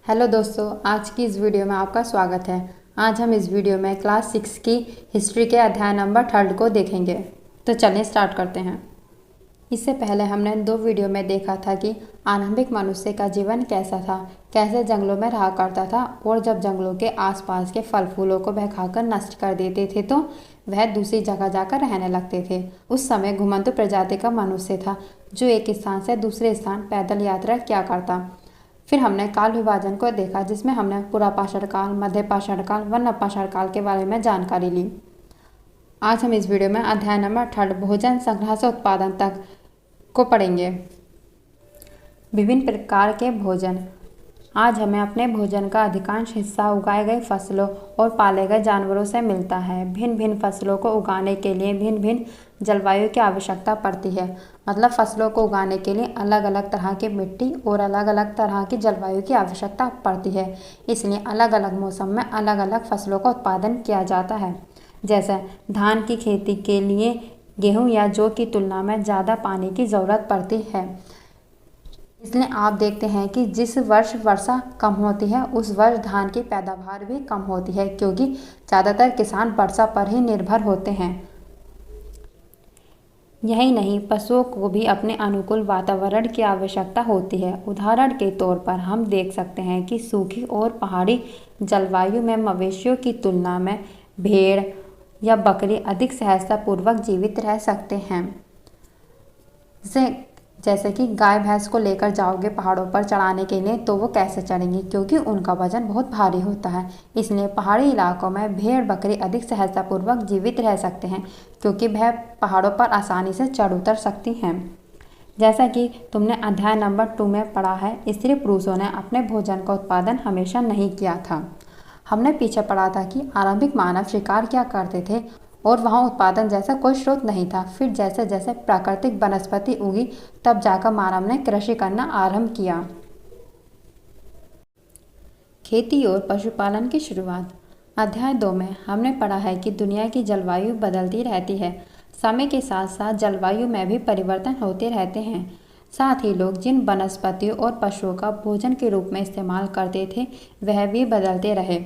Hello दोस्तों, आज की इस वीडियो में आपका स्वागत है। आज हम इस वीडियो में क्लास 6 की हिस्ट्री के अध्याय नंबर 3 को देखेंगे। तो चलिए स्टार्ट करते हैं। इससे पहले हमने 2 वीडियो में देखा था कि आरंभिक मनुष्य का जीवन कैसा था, कैसे जंगलों में रहा करता था और जब जंगलों के आसपास के फल फूलों को वह खाकर नष्ट कर देते थे तो वह दूसरी जगह जाकर रहने लगते थे। उस समय घुमंतु प्रजाति का मनुष्य था जो एक स्थान से दूसरे स्थान पैदल यात्रा किया करता। फिर हमने काल विभाजन को देखा जिसमें हमने पुरापाषाण काल, मध्य पाषाण काल व नवपाषाण काल के बारे में जानकारी ली। आज हम इस वीडियो में अध्याय नंबर 3 भोजन संग्रह से उत्पादन तक को पढ़ेंगे। विभिन्न प्रकार के भोजन। आज हमें अपने भोजन का अधिकांश हिस्सा उगाए गए फसलों और पाले गए जानवरों से मिलता है। भिन्न भिन्न फसलों को उगाने के लिए भिन्न भिन्न जलवायु की आवश्यकता पड़ती है। मतलब फसलों को उगाने के लिए अलग अलग तरह की मिट्टी और अलग अलग तरह की जलवायु की आवश्यकता पड़ती है। इसलिए अलग अलग मौसम में अलग अलग फसलों का उत्पादन किया जाता है। जैसे धान की खेती के लिए गेहूँ या जौ की तुलना में ज़्यादा पानी की ज़रूरत पड़ती है। इसलिए आप देखते हैं कि जिस वर्ष वर्षा कम होती है उस वर्ष धान की पैदावार भी कम होती है, क्योंकि ज़्यादातर किसान वर्षा पर ही निर्भर होते हैं। यही नहीं, पशुओं को भी अपने अनुकूल वातावरण की आवश्यकता होती है। उदाहरण के तौर पर हम देख सकते हैं कि सूखी और पहाड़ी जलवायु में मवेशियों की तुलना में भेड़ या बकरी अधिक सहजतापूर्वक जीवित रह सकते हैं। जैसे कि गाय भैंस को लेकर जाओगे पहाड़ों पर चढ़ाने के लिए तो वो कैसे चढ़ेंगी, क्योंकि उनका वजन बहुत भारी होता है। इसलिए पहाड़ी इलाकों में भेड़ बकरी अधिक सहजतापूर्वक जीवित रह सकते हैं, क्योंकि वह पहाड़ों पर आसानी से चढ़ उतर सकती हैं। जैसा कि तुमने अध्याय नंबर 2 में पढ़ा है, स्त्री पुरुषों ने अपने भोजन का उत्पादन हमेशा नहीं किया था। हमने पीछे पढ़ा था कि आरंभिक मानव शिकार किया करते थे और वहाँ उत्पादन जैसा कोई स्रोत नहीं था। फिर जैसे जैसे प्राकृतिक वनस्पति उगी तब जाकर मानव ने कृषि करना आरंभ किया। खेती और पशुपालन की शुरुआत। अध्याय 2 में हमने पढ़ा है कि दुनिया की जलवायु बदलती रहती है। समय के साथ साथ जलवायु में भी परिवर्तन होते रहते हैं। साथ ही लोग जिन वनस्पतियों और पशुओं का भोजन के रूप में इस्तेमाल करते थे वह भी बदलते रहे।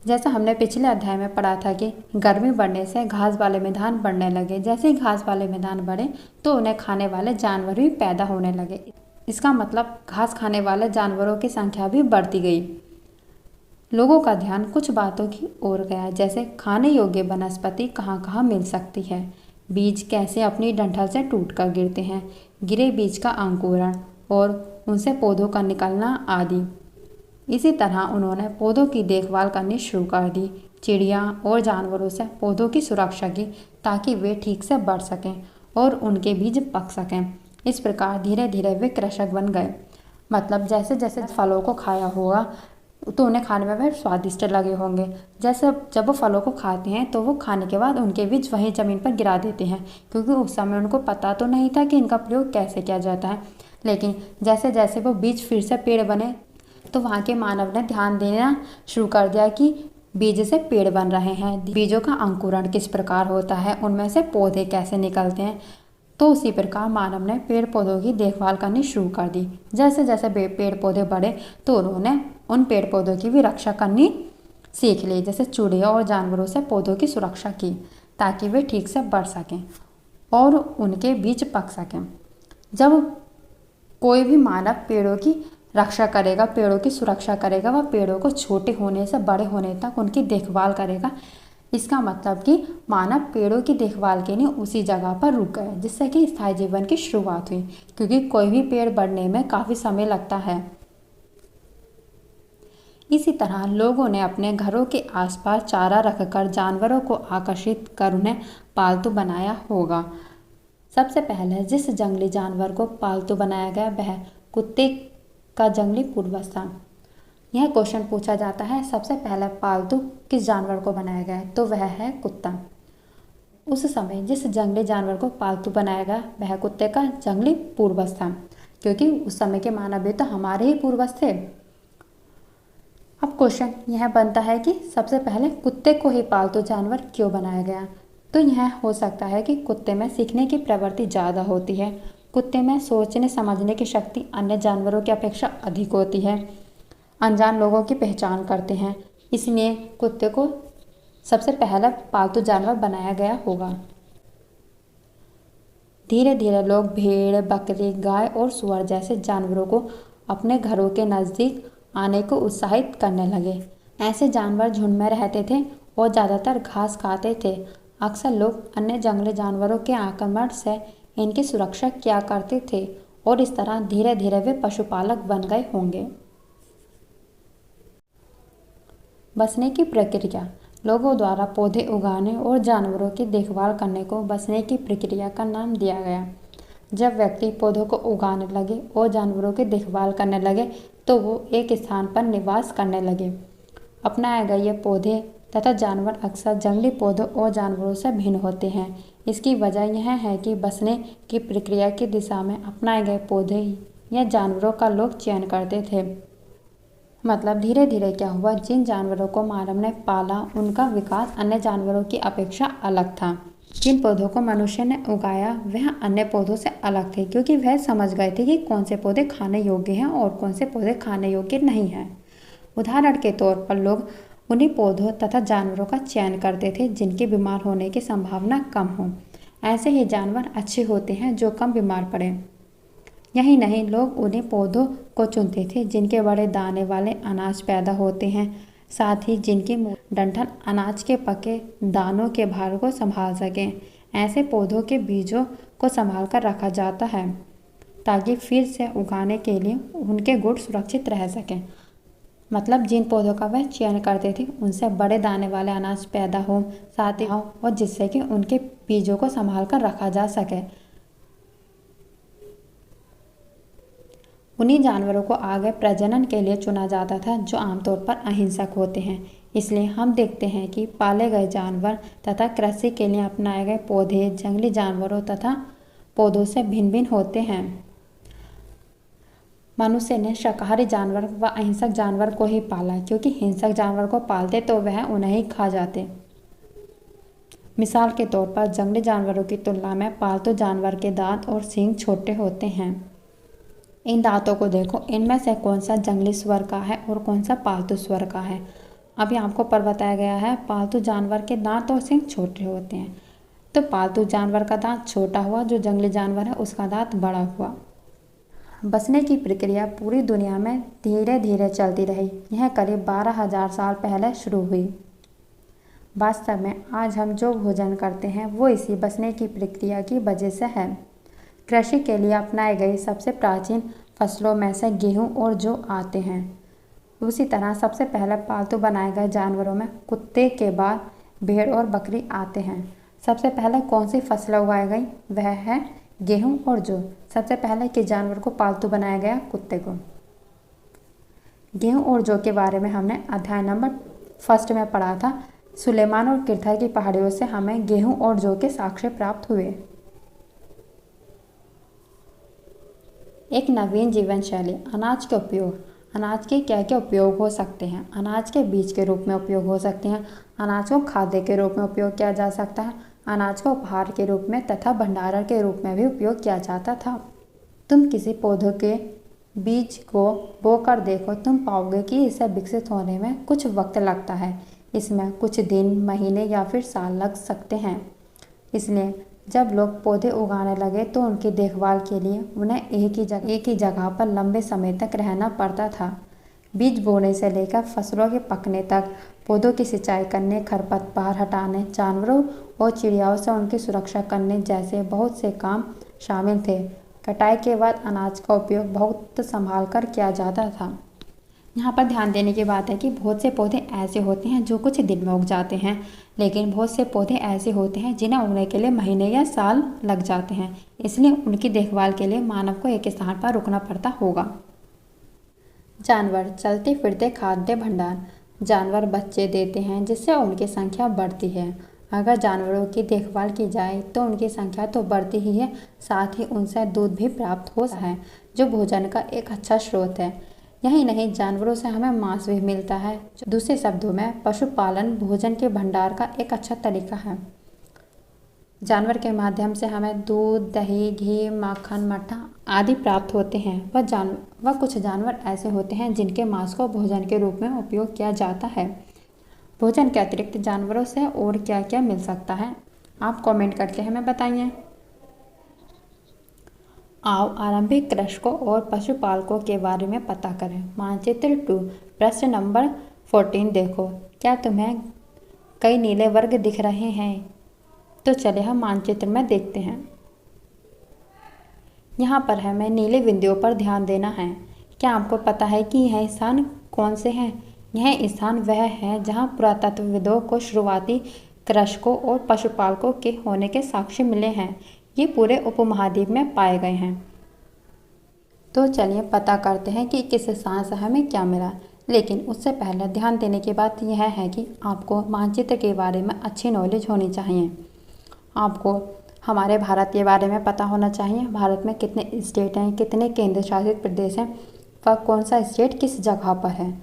जैसा हमने पिछले अध्याय में पढ़ा था कि गर्मी बढ़ने से घास वाले मैदान बढ़ने लगे। जैसे ही घास वाले मैदान बढ़े तो उन्हें खाने वाले जानवर भी पैदा होने लगे। इसका मतलब घास खाने वाले जानवरों की संख्या भी बढ़ती गई। लोगों का ध्यान कुछ बातों की ओर गया, जैसे खाने योग्य वनस्पति कहाँ कहाँ मिल सकती है, बीज कैसे अपनी डंठल से टूटकर गिरते हैं, गिरे बीज का अंकुरण और उनसे पौधों का निकलना आदि। इसी तरह उन्होंने पौधों की देखभाल करनी शुरू कर दी। चिड़िया और जानवरों से पौधों की सुरक्षा की ताकि वे ठीक से बढ़ सकें और उनके बीज पक सकें। इस प्रकार धीरे धीरे वे कृषक बन गए। मतलब जैसे जैसे फलों को खाया होगा तो उन्हें खाने में वह स्वादिष्ट लगे होंगे। जैसे जब वो फलों को खाते हैं तो वो खाने के बाद उनके बीज वहीं ज़मीन पर गिरा देते हैं, क्योंकि उस समय उनको पता तो नहीं था कि इनका प्रयोग कैसे किया जाता है। लेकिन जैसे जैसे वो बीज फिर से पेड़ बने तो वहाँ के मानव ने ध्यान देना शुरू कर दिया कि बीज से पेड़ बन रहे हैं, बीजों का अंकुरण किस प्रकार होता है, उनमें से पौधे कैसे निकलते हैं। तो उसी प्रकार मानव ने पेड़ पौधों की देखभाल करनी शुरू कर दी। जैसे जैसे पेड़ पौधे बढ़े तो उन्होंने उन पेड़ पौधों की भी रक्षा करनी सीख ली। जैसे चिड़िया और जानवरों से पौधों की सुरक्षा की ताकि वे ठीक से बढ़ सकें और उनके बीज पक सकें। जब कोई भी मानव पेड़ों की रक्षा करेगा, पेड़ों की सुरक्षा करेगा, वह पेड़ों को छोटे होने से बड़े होने तक उनकी देखभाल करेगा। इसका मतलब कि मानव पेड़ों की देखभाल के लिए उसी जगह पर रुक गए, जिससे कि स्थायी जीवन की शुरुआत हुई, क्योंकि कोई भी पेड़ बढ़ने में काफ़ी समय लगता है। इसी तरह लोगों ने अपने घरों के आसपास चारा रखकर जानवरों को आकर्षित कर उन्हें पालतू बनाया होगा। सबसे पहले जिस जंगली जानवर को पालतू बनाया गया वह कुत्ते का जंगली पूर्वज था। यह क्वेश्चन पूछा जाता है, सबसे पहले पालतू किस जानवर को बनाया गया है, तो वह है कुत्ता। उस समय जिस जंगली जानवर को पालतू बनाया गया वह कुत्ते का जंगली पूर्वज था, क्योंकि उस समय के मानव भी तो हमारे ही पूर्वज थे। अब क्वेश्चन यह बनता है कि सबसे पहले कुत्ते को ही पालतू जानवर क्यों बनाया गया। तो यह हो सकता है कि कुत्ते में सीखने की प्रवृत्ति ज़्यादा होती है कुत्ते में सोचने समझने की शक्ति अन्य जानवरों की अपेक्षा अधिक होती है। अनजान लोगों की पहचान करते हैं, इसलिए कुत्ते को सबसे पहला पालतू जानवर बनाया गया होगा। धीरे धीरे लोग भेड़, बकरी, गाय और सुअर जैसे जानवरों को अपने घरों के नज़दीक आने को उत्साहित करने लगे। ऐसे जानवर झुंड में रहते थे और ज़्यादातर घास खाते थे। अक्सर लोग अन्य जंगली जानवरों के आक्रमण से इनकी सुरक्षा किया करते थे और इस तरह धीरे धीरे वे पशुपालक बन गए होंगे। बसने की प्रक्रिया। लोगों द्वारा पौधे उगाने और जानवरों की देखभाल करने को बसने की प्रक्रिया का नाम दिया गया। जब व्यक्ति पौधों को उगाने लगे और जानवरों की देखभाल करने लगे तो वो एक स्थान पर निवास करने लगे। अपनाए गए ये पौधे तथा जानवर अक्सर जंगली पौधों और जानवरों से भिन्न होते हैं। इसकी वजह यह है कि बसने की प्रक्रिया की दिशा में अपनाए गए पौधे या जानवरों का लोग चयन करते थे। मतलब धीरे धीरे क्या हुआ, जिन जानवरों को मानव ने पाला उनका विकास अन्य जानवरों की अपेक्षा अलग था। जिन पौधों को मनुष्य ने उगाया वह अन्य पौधों से अलग थे, क्योंकि वह समझ गए थे कि कौन से पौधे खाने योग्य हैं और कौन से पौधे खाने योग्य नहीं हैं। उदाहरण के तौर पर लोग उन्हीं पौधों तथा जानवरों का चयन करते थे जिनके बीमार होने की संभावना कम हो। ऐसे ही जानवर अच्छे होते हैं जो कम बीमार पड़े। यही नहीं, लोग उन्हीं पौधों को चुनते थे जिनके बड़े दाने वाले अनाज पैदा होते हैं, साथ ही जिनकी डंठल अनाज के पके दानों के भार को संभाल सकें। ऐसे पौधों के बीजों को संभाल कर रखा जाता है ताकि फिर से उगाने के लिए उनके गुण सुरक्षित रह सकें। मतलब जिन पौधों का वह चयन करते थे उनसे बड़े दाने वाले अनाज पैदा हो, साथ ही और जिससे कि उनके बीजों को संभाल कर रखा जा सके। उन्हीं जानवरों को आगे प्रजनन के लिए चुना जाता था जो आमतौर पर अहिंसक होते हैं। इसलिए हम देखते हैं कि पाले गए जानवर तथा कृषि के लिए अपनाए गए पौधे जंगली जानवरों तथा पौधों से भिन्न भिन्न होते हैं। मनुष्य ने शाकाहारी जानवर व अहिंसक जानवर को ही पाला, क्योंकि हिंसक जानवर को पालते तो वह उन्हें ही खा जाते। मिसाल के तौर पर जंगली जानवरों की तुलना में पालतू जानवर के दांत और सींग छोटे होते हैं। इन दांतों को देखो, इनमें से कौन सा जंगली सुअर का है और कौन सा पालतू सुअर का है। अभी आपको पर बताया गया है पालतू जानवर के दांत और सींग छोटे होते हैं, तो पालतू जानवर का दांत छोटा हुआ, जो जंगली जानवर है उसका दांत बड़ा हुआ। बसने की प्रक्रिया पूरी दुनिया में धीरे धीरे चलती रही। यह करीब 12,000 साल पहले शुरू हुई। वास्तव में आज हम जो भोजन करते हैं वो इसी बसने की प्रक्रिया की वजह से है। कृषि के लिए अपनाई गई सबसे प्राचीन फसलों में से गेहूं और जौ आते हैं। उसी तरह सबसे पहले पालतू बनाए गए जानवरों में कुत्ते के बाद भेड़ और बकरी आते हैं। सबसे पहले कौन सी फसलें उगाई गई, वह है गेहूं और जौ। सबसे पहले किस जानवर को पालतू बनाया गया, कुत्ते को। गेहूं और जौ के बारे में हमने अध्याय नंबर 1 में पढ़ा था। सुलेमान और किरथर की पहाड़ियों से हमें गेहूं और जौ के साक्ष्य प्राप्त हुए। एक नवीन जीवन शैली। अनाज के उपयोग। अनाज के क्या क्या उपयोग हो सकते हैं। अनाज के बीज के रूप में उपयोग हो सकते हैं। अनाज को खाद्य के रूप में उपयोग किया जा सकता है। अनाज को उपहार के रूप में तथा भंडारण के रूप में भी उपयोग किया जाता था। तुम किसी पौधे के बीज को बोकर देखो, तुम पाओगे कि इसे विकसित होने में कुछ वक्त लगता है। इसमें कुछ दिन, महीने या फिर साल लग सकते हैं। इसलिए जब लोग पौधे उगाने लगे तो उनकी देखभाल के लिए उन्हें एक ही जगह पर लंबे समय तक रहना पड़ता था। बीज बोने से लेकर फसलों के पकने तक, पौधों की सिंचाई करने, खरपतवार हटाने, जानवरों और चिड़ियाओं से उनकी सुरक्षा करने जैसे बहुत से काम शामिल थे। कटाई के बाद अनाज का उपयोग बहुत संभाल कर किया जाता था। यहाँ पर ध्यान देने की बात है कि बहुत से पौधे ऐसे होते हैं जो कुछ दिन में उग जाते हैं, लेकिन बहुत से पौधे ऐसे होते हैं जिन्हें उगने के लिए महीने या साल लग जाते हैं। इसलिए उनकी देखभाल के लिए मानव को एक स्थान पर रुकना पड़ता होगा। जानवर चलते फिरते खाद्य भंडार। जानवर बच्चे देते हैं जिससे उनकी संख्या बढ़ती है। अगर जानवरों की देखभाल की जाए तो उनकी संख्या तो बढ़ती ही है, साथ ही उनसे दूध भी प्राप्त होता है जो भोजन का एक अच्छा स्रोत है। यही नहीं, जानवरों से हमें मांस भी मिलता है। दूसरे शब्दों में पशुपालन भोजन के भंडार का एक अच्छा तरीका है। जानवर के माध्यम से हमें दूध, दही, घी, माखन, मट्ठा आदि प्राप्त होते हैं। वह कुछ जानवर ऐसे होते हैं जिनके मांस को भोजन के रूप में उपयोग किया जाता है। भोजन के अतिरिक्त जानवरों से और क्या क्या मिल सकता है, आप कमेंट करके हमें बताइए। आओ आरंभिक कृषकों और पशुपालकों के बारे में पता करें। मानचित्र 2 प्रश्न नंबर 14 देखो। क्या तुम्हें कई नीले वर्ग दिख रहे हैं? तो चलिए हम मानचित्र में देखते हैं। यहाँ पर हमें नीले बिंदुओं पर ध्यान देना है। क्या आपको पता है कि यह स्थान कौन से हैं? यह स्थान वह है जहाँ पुरातत्वविदों को शुरुआती कृषकों और पशुपालकों के होने के साक्ष्य मिले हैं। ये पूरे उपमहाद्वीप में पाए गए हैं। तो चलिए पता करते हैं कि किस स्थान से हमें क्या मिला। लेकिन उससे पहले ध्यान देने की बात यह है कि आपको मानचित्र के बारे में अच्छी नॉलेज होनी चाहिए। आपको हमारे भारत के बारे में पता होना चाहिए। भारत में कितने स्टेट हैं, कितने केंद्र शासित प्रदेश हैं, वह कौन सा स्टेट किस जगह पर है,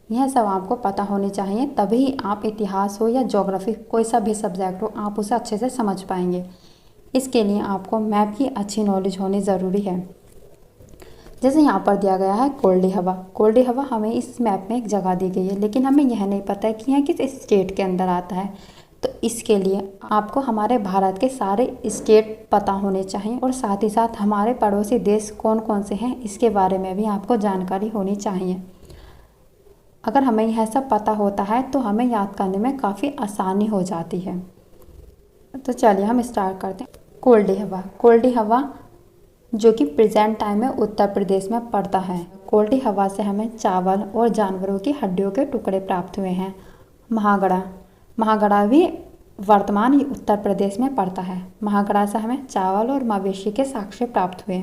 यह सब आपको पता होनी चाहिए। तभी आप इतिहास हो या ज्योग्राफी, कोई सा भी सब्जेक्ट हो, आप उसे अच्छे से समझ पाएंगे। इसके लिए आपको मैप की अच्छी नॉलेज होनी ज़रूरी है। जैसे यहाँ पर दिया गया है कोल्डी हवा। कोल्डी हवा हमें इस मैप में एक जगह दी गई है, लेकिन हमें यह नहीं पता है कि यह किस स्टेट के अंदर आता है। तो इसके लिए आपको हमारे भारत के सारे स्टेट पता होने चाहिए और साथ ही साथ हमारे पड़ोसी देश कौन कौन से हैं, इसके बारे में भी आपको जानकारी होनी चाहिए। अगर हमें यह सब पता होता है तो हमें याद करने में काफ़ी आसानी हो जाती है। तो चलिए हम स्टार्ट करते हैं। कोल्डी हवा। कोल्डी हवा जो कि प्रेजेंट टाइम में उत्तर प्रदेश में पड़ता है। कोल्डी हवा से हमें चावल और जानवरों की हड्डियों के टुकड़े प्राप्त हुए हैं। महागड़ा। महागड़ा भी वर्तमान उत्तर प्रदेश में पड़ता है। महागड़ा से हमें चावल और मवेशी के साक्ष्य प्राप्त हुए।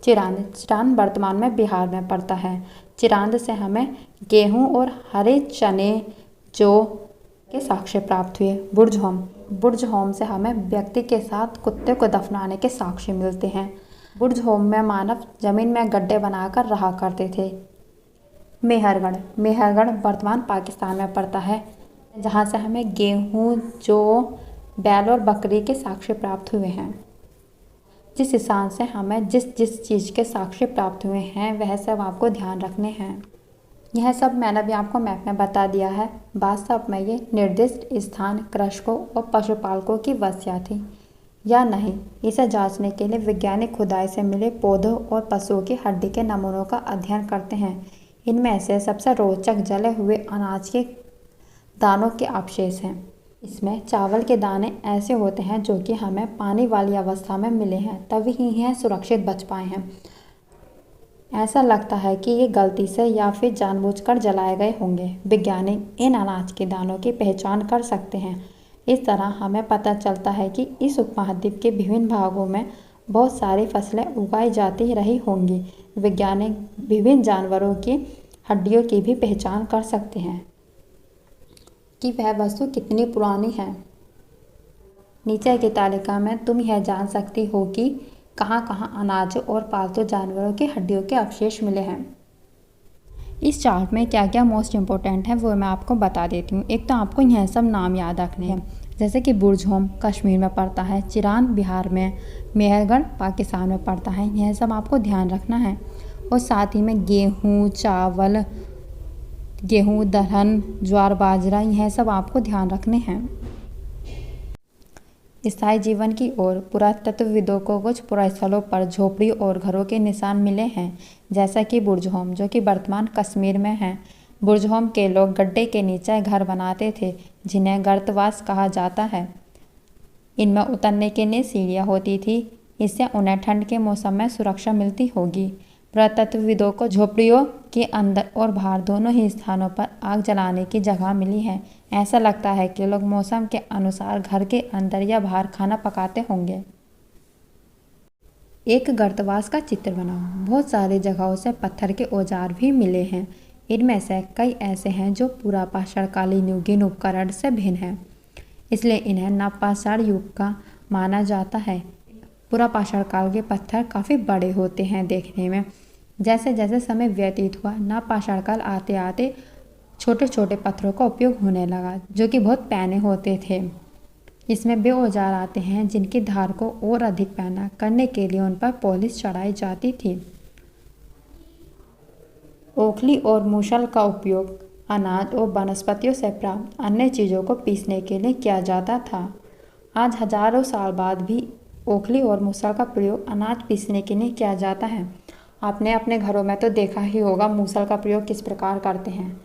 चिरांद। चिरांद वर्तमान में बिहार में पड़ता है। चिरांद से हमें गेहूं और हरे चने, जौ के साक्ष्य प्राप्त हुए। बुर्जहोम। बुर्जहोम से हमें व्यक्ति के साथ कुत्ते को दफनाने के साक्ष्य मिलते हैं। बुर्जहोम में मानव जमीन में गड्ढे बनाकर रहा करते थे। मेहरगढ़। मेहरगढ़ वर्तमान पाकिस्तान में पड़ता है, जहाँ से हमें गेहूं, जौ, बैल और बकरी के साक्ष्य प्राप्त हुए हैं। जिस स्थान से हमें जिस जिस चीज़ के साक्ष्य प्राप्त हुए हैं वह सब आपको ध्यान रखने हैं। यह सब मैंने भी आपको मैप में बता दिया है। वास्तव में ये निर्दिष्ट स्थान कृषकों और पशुपालकों की वसीयत थी या नहीं, इसे जांचने के लिए वैज्ञानिक खुदाई से मिले पौधों और पशुओं की हड्डी के नमूनों का अध्ययन करते हैं। इनमें से सबसे रोचक जले हुए अनाज के दानों के अवशेष हैं। इसमें चावल के दाने ऐसे होते हैं जो कि हमें पानी वाली अवस्था में मिले हैं, तभी ही यह सुरक्षित बच पाए हैं। ऐसा लगता है कि ये गलती से या फिर जानबूझकर जलाए गए होंगे। वैज्ञानिक इन अनाज के दानों की पहचान कर सकते हैं। इस तरह हमें पता चलता है कि इस उपमहाद्वीप के विभिन्न भागों में बहुत सारी फसलें उगाई जाती रही होंगी। वैज्ञानिक विभिन्न जानवरों की हड्डियों की भी पहचान कर सकते हैं कि वह वस्तु कितनी पुरानी है। नीचे की तालिका में तुम यह जान सकती हो कि कहाँ कहाँ अनाज और पालतू जानवरों की हड्डियों के अवशेष मिले हैं। इस चार्ट में क्या क्या मोस्ट इम्पोर्टेंट है वो मैं आपको बता देती हूँ। एक तो आपको यह सब नाम याद रखने हैं, जैसे कि बुर्जहोम कश्मीर में पड़ता है, चिरांद बिहार में, मेहरगढ़ पाकिस्तान में पड़ता है। यह सब आपको ध्यान रखना है। और साथ ही में गेहूँ, चावल, गेहूँ, दलहन, ज्वार, बाजरा, यह सब आपको ध्यान रखने हैं। स्थायी जीवन की ओर पुरातत्वविदों को कुछ पुरास्थलों पर झोपड़ी और घरों के निशान मिले हैं, जैसा कि बुर्जहोम जो कि वर्तमान कश्मीर में है। बुर्जहोम के लोग गड्ढे के नीचे घर बनाते थे, जिन्हें गर्तवास कहा जाता है। इनमें उतरने के लिए सीढ़ियाँ होती थी, इससे उन्हें ठंड के मौसम में सुरक्षा मिलती होगी। पुरातत्वविदों को झोपड़ियों के अंदर और बाहर दोनों ही स्थानों पर आग जलाने की जगह मिली है। ऐसा लगता है कि लोग मौसम के अनुसार घर के अंदर या बाहर खाना पकाते होंगे। एक गर्तवास का चित्र बनाओ। बहुत सारी जगहों से पत्थर के औजार भी मिले हैं। इनमें से कई ऐसे हैं जो पुरापाषाणकालीन युगीन उपकरण से भिन्न हैं, इसलिए इन्हें नवपाषाण युग का माना जाता है। पुरापाषाण काल के पत्थर काफ़ी बड़े होते हैं देखने में। जैसे जैसे समय व्यतीत हुआ, नवपाषाण काल आते आते छोटे छोटे पत्थरों का उपयोग होने लगा, जो कि बहुत पैने होते थे। इसमें वे औजार आते हैं जिनकी धार को और अधिक पैना करने के लिए उन पर पॉलिश चढ़ाई जाती थी। ओखली और मूसल का उपयोग अनाज और वनस्पतियों से प्राप्त अन्य चीज़ों को पीसने के लिए किया जाता था। आज हजारों साल बाद भी ओखली और मूसल का प्रयोग अनाज पीसने के लिए किया जाता है। आपने अपने घरों में तो देखा ही होगा मूसल का प्रयोग किस प्रकार करते हैं।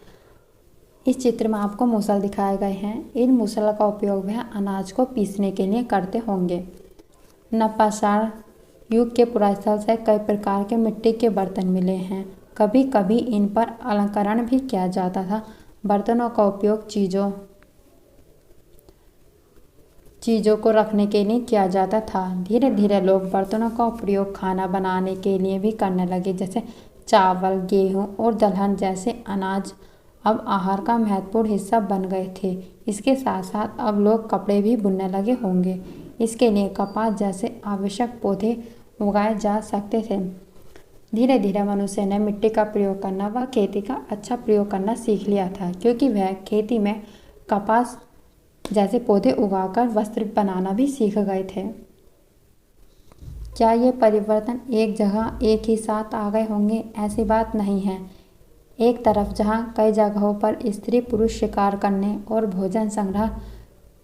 इस चित्र में आपको मूसल दिखाए गए हैं। इन मूसल का उपयोग वह अनाज को पीसने के लिए करते होंगे। नवपाषाण युग के पुरास्थल से कई प्रकार के मिट्टी के बर्तन मिले हैं। कभी कभी इन पर अलंकरण भी किया जाता था। बर्तनों का उपयोग चीज़ों को रखने के लिए किया जाता था। धीरे धीरे लोग बर्तनों का प्रयोग खाना बनाने के लिए भी करने लगे, जैसे चावल, गेहूँ और दलहन जैसे अनाज अब आहार का महत्वपूर्ण हिस्सा बन गए थे। इसके साथ साथ अब लोग कपड़े भी बुनने लगे होंगे। इसके लिए कपास जैसे आवश्यक पौधे उगाए जा सकते थे। धीरे धीरे मनुष्य ने मिट्टी का प्रयोग करना व खेती का अच्छा प्रयोग करना सीख लिया था, क्योंकि वह खेती में कपास जैसे पौधे उगाकर वस्त्र बनाना भी सीख गए थे। क्या ये परिवर्तन एक जगह एक ही साथ आ गए होंगे? ऐसी बात नहीं है। एक तरफ जहाँ कई जगहों पर स्त्री पुरुष शिकार करने और भोजन संग्रह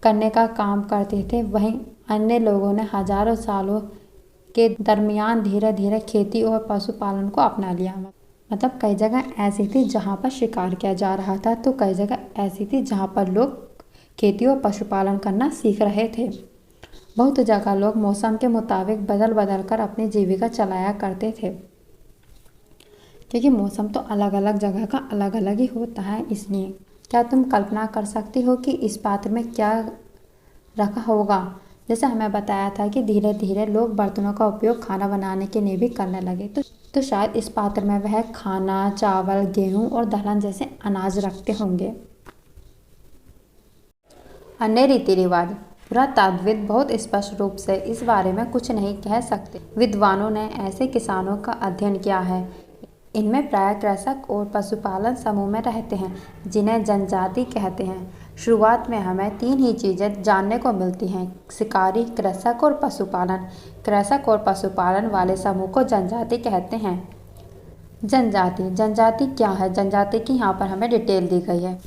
करने का काम करते थे, वहीं अन्य लोगों ने हजारों सालों के दरमियान धीरे धीरे खेती और पशुपालन को अपना लिया। मतलब कई जगह ऐसी थी जहाँ पर शिकार किया जा रहा था, तो कई जगह ऐसी थी जहाँ पर लोग खेती और पशुपालन करना सीख रहे थे। बहुत जगह लोग मौसम के मुताबिक बदल बदल कर अपनी जीविका चलाया करते थे, क्योंकि मौसम तो अलग अलग जगह का अलग अलग ही होता है। इसलिए क्या तुम कल्पना कर सकती हो कि इस पात्र में क्या रखा होगा? जैसे हमें बताया था कि धीरे धीरे लोग बर्तनों का उपयोग खाना बनाने के लिए भी करने लगे, तो शायद इस पात्र में वह खाना, चावल, गेहूं और दलहन जैसे अनाज रखते होंगे। अन्य रीति रिवाज। पुरातात्विद बहुत स्पष्ट रूप से इस बारे में कुछ नहीं कह सकते। विद्वानों ने ऐसे किसानों का अध्ययन किया है। इनमें प्राय कृषक और पशुपालन समूह में रहते हैं, जिन्हें जनजाति कहते हैं। शुरुआत में हमें 3 ही चीज़ें जानने को मिलती हैं: शिकारी, कृषक और पशुपालन। कृषक और पशुपालन वाले समूह को जनजाति कहते हैं। जनजाति क्या है? जनजाति की यहाँ पर हमें डिटेल दी गई है।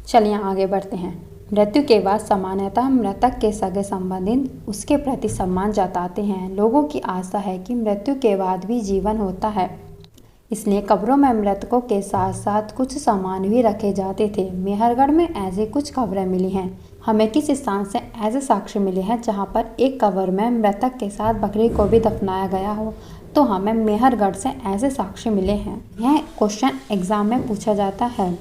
चलिए आगे बढ़ते हैं। मृत्यु के बाद सामान्यतः मृतक के सगे संबंधी उसके प्रति सम्मान जताते हैं। लोगों की आस्था है कि मृत्यु के बाद भी जीवन होता है, इसलिए कब्रों में मृतकों के साथ साथ कुछ सामान भी रखे जाते थे। मेहरगढ़ में ऐसी कुछ कब्रें मिली हैं। हमें किस स्थान से ऐसे साक्ष्य मिले हैं जहाँ पर एक कब्र में मृतक के साथ बकरी को भी दफनाया गया हो? तो हमें मेहरगढ़ से ऐसे साक्ष्य मिले हैं। यह क्वेश्चन एग्जाम में पूछा जाता है।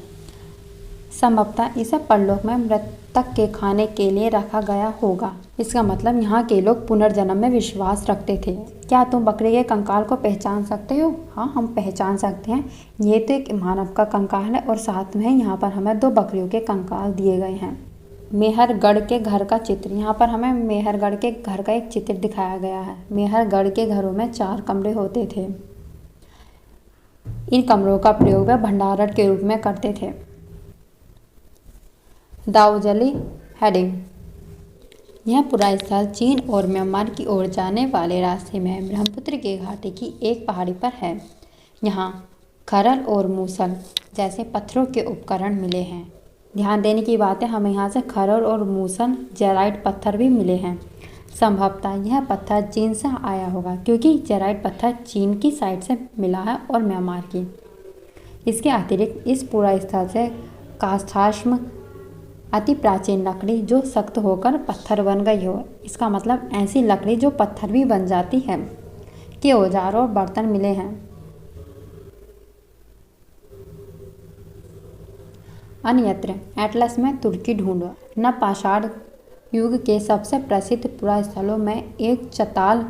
संभवतः इसे परलोक में मृतक के खाने के लिए रखा गया होगा। इसका मतलब यहाँ के लोग पुनर्जन्म में विश्वास रखते थे। क्या तुम बकरी के कंकाल को पहचान सकते हो? हाँ, हम पहचान सकते हैं। ये तो एक मानव का कंकाल है और साथ में यहाँ पर हमें 2 बकरियों के कंकाल दिए गए हैं। मेहरगढ़ के घर का चित्र। यहाँ पर हमें मेहरगढ़ के घर का एक चित्र दिखाया गया है। मेहरगढ़ के घरों में 4 कमरे होते थे। इन कमरों का प्रयोग वे भंडारण के रूप में करते थे। दाऊजली हेडिंग। यह पूरा स्थल चीन और म्यांमार की ओर जाने वाले रास्ते में ब्रह्मपुत्र के घाटी की एक पहाड़ी पर है। यहाँ खरल और मूसल जैसे पत्थरों के उपकरण मिले हैं। ध्यान देने की बात है, हमें यहाँ से खरल और मूसल जेराइट पत्थर भी मिले हैं। संभवतः यह पत्थर चीन से आया होगा, क्योंकि जेराइट पत्थर चीन की साइड से मिला है और म्यांमार की। इसके अतिरिक्त इस पूरा स्थल से कास्थाश्म अति प्राचीन लकड़ी जो सख्त होकर पत्थर बन गई हो, इसका मतलब ऐसी लकड़ी जो पत्थर भी बन जाती है, के औजार और बर्तन मिले हैं। अन्यत्र एटलस में तुर्की ढूंढो। नवपाषाण युग के सबसे प्रसिद्ध पुरास्थलों में एक चताल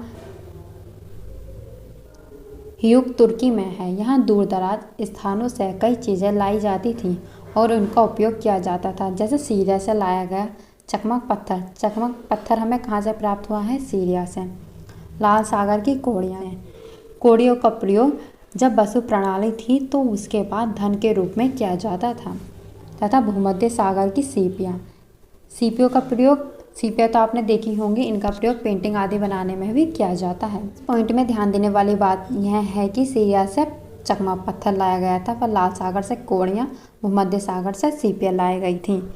युग तुर्की में है। यहाँ दूर दराज स्थानों से कई चीज़ें लाई जाती थीं और उनका उपयोग किया जाता था, जैसे सीरिया से लाया गया चकमक पत्थर। चकमक पत्थर हमें कहाँ से प्राप्त हुआ है? सीरिया से। लाल सागर की कौड़ियाँ हैं। कौड़ियों का प्रयोग जब वसु प्रणाली थी तो उसके बाद धन के रूप में किया जाता था। तथा भूमध्य सागर की सीपियाँ। सीपीयू का प्रयोग, सीपीयू तो आपने देखी होंगी, इनका प्रयोग पेंटिंग आदि बनाने में भी किया जाता है। इस पॉइंट में ध्यान देने वाली बात यह है कि सीरिया से चकमा पत्थर लाया गया था, पर लाल सागर से कोड़ियाँ, भूमध्य सागर से सीपियाँ लाई गई थी।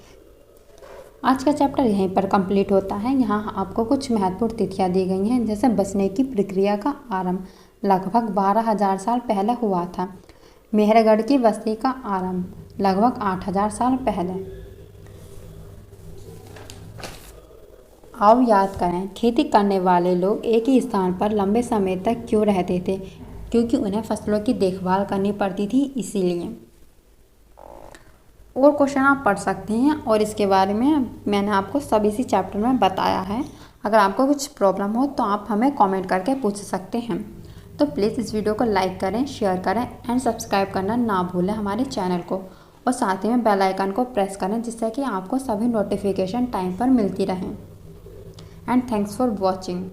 आज का चैप्टर यहीं पर कंप्लीट होता है। यहाँ आपको कुछ महत्वपूर्ण तिथियाँ दी गई हैं, जैसे बसने की प्रक्रिया का आरंभ लगभग 12,000 साल पहले हुआ था। मेहरगढ़ की बस्ती का आरंभ लगभग 8,000 साल पहले। आओ याद करें, खेती करने वाले लोग एक ही स्थान पर लंबे समय तक क्यों रहते थे? क्योंकि उन्हें फसलों की देखभाल करनी पड़ती थी, इसीलिए। और क्वेश्चन आप पढ़ सकते हैं, और इसके बारे में मैंने आपको सब इसी चैप्टर में बताया है। अगर आपको कुछ प्रॉब्लम हो तो आप हमें कमेंट करके पूछ सकते हैं। तो प्लीज़ इस वीडियो को लाइक करें, शेयर करें एंड सब्सक्राइब करना ना भूलें हमारे चैनल को, और साथ ही में बेल आइकन को प्रेस करें, जिससे कि आपको सभी नोटिफिकेशन टाइम पर मिलती रहें। And thanks for watching.